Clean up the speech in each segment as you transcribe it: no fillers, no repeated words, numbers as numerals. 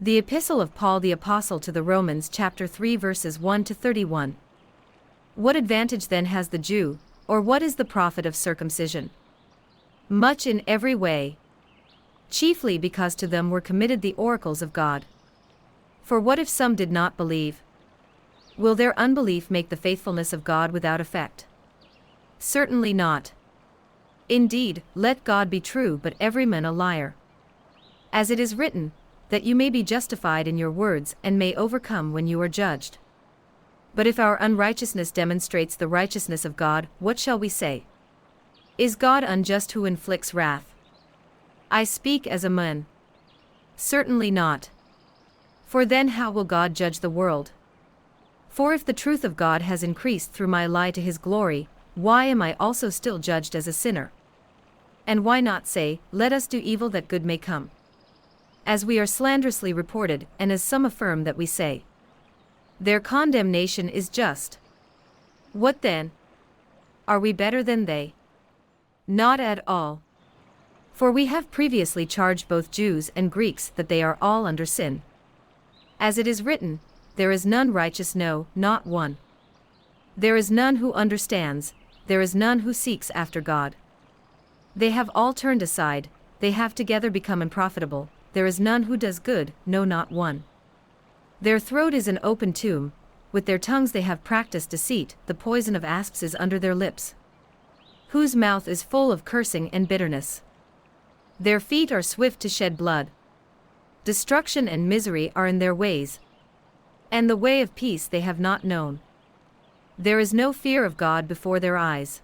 The Epistle of Paul the Apostle to the Romans chapter 3 verses 1 to 31. What advantage then has the Jew, or what is the profit of circumcision? Much in every way. Chiefly because to them were committed the oracles of God. For what if some did not believe? Will their unbelief make the faithfulness of God without effect? Certainly not. Indeed, let God be true but every man a liar. As it is written, that you may be justified in your words and may overcome when you are judged. But if our unrighteousness demonstrates the righteousness of God, what shall we say? Is God unjust who inflicts wrath? I speak as a man. Certainly not. For then how will God judge the world? For if the truth of God has increased through my lie to his glory, why am I also still judged as a sinner? And why not say, let us do evil that good may come? As we are slanderously reported, and as some affirm that we say, their condemnation is just. What then? Are we better than they? Not at all. For we have previously charged both Jews and Greeks that they are all under sin. As it is written, there is none righteous, no, not one. There is none who understands, there is none who seeks after God. They have all turned aside, they have together become unprofitable. There is none who does good, no, not one. Their throat is an open tomb, with their tongues they have practiced deceit, the poison of asps is under their lips. Whose mouth is full of cursing and bitterness. Their feet are swift to shed blood. Destruction and misery are in their ways. And the way of peace they have not known. There is no fear of God before their eyes.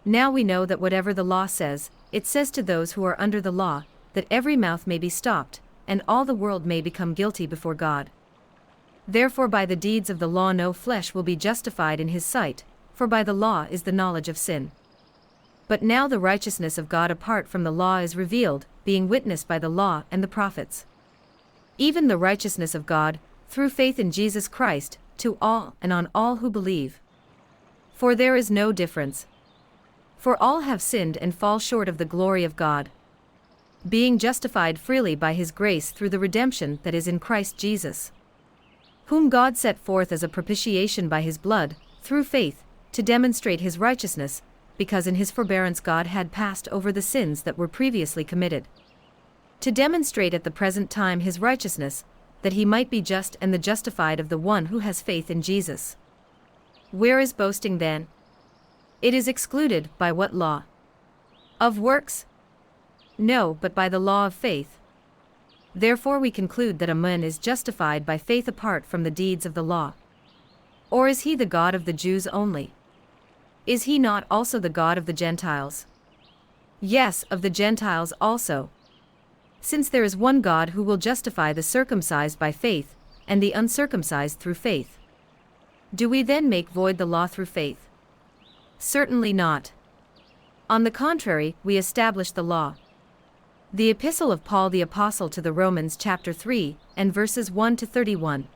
Now we know that whatever the law says, it says to those who are under the law, that every mouth may be stopped, and all the world may become guilty before God. Therefore by the deeds of the law no flesh will be justified in his sight, for by the law is the knowledge of sin. But now the righteousness of God apart from the law is revealed, being witnessed by the law and the prophets. Even the righteousness of God, through faith in Jesus Christ, to all and on all who believe. For there is no difference. For all have sinned and fall short of the glory of God, being justified freely by his grace through the redemption that is in Christ Jesus, whom God set forth as a propitiation by his blood, through faith, to demonstrate his righteousness, because in his forbearance God had passed over the sins that were previously committed, to demonstrate at the present time his righteousness, that he might be just and the justified of the one who has faith in Jesus. Where is boasting then? It is excluded. By what law? Of works? No, but by the law of faith. Therefore we conclude that a man is justified by faith apart from the deeds of the law. Or is he the God of the Jews only? Is he not also the God of the Gentiles? Yes, of the Gentiles also. Since there is one God who will justify the circumcised by faith, and the uncircumcised through faith. Do we then make void the law through faith? Certainly not. On the contrary, we establish the law. The Epistle of Paul the Apostle to the Romans chapter 3, and verses 1 to 31.